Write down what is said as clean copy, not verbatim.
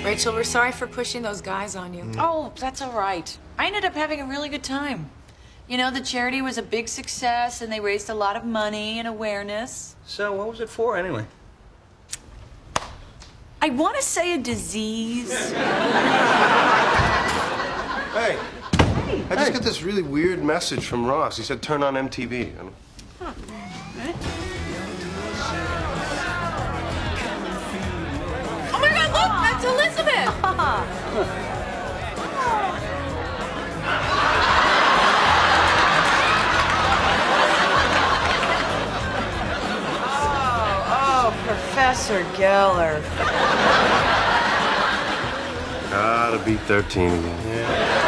Rachel, we're sorry for pushing those guys on you. Oh, that's all right. I ended up having a really good time. You know, the charity was a big success, and they raised a lot of money and awareness. So what was it for, anyway? I want to say a disease. Hey. I just got this really weird message from Ross. He said turn on MTV. Huh. Oh my God, look, that's Elizabeth. Oh, Professor Geller. Gotta beat 13 again. Yeah.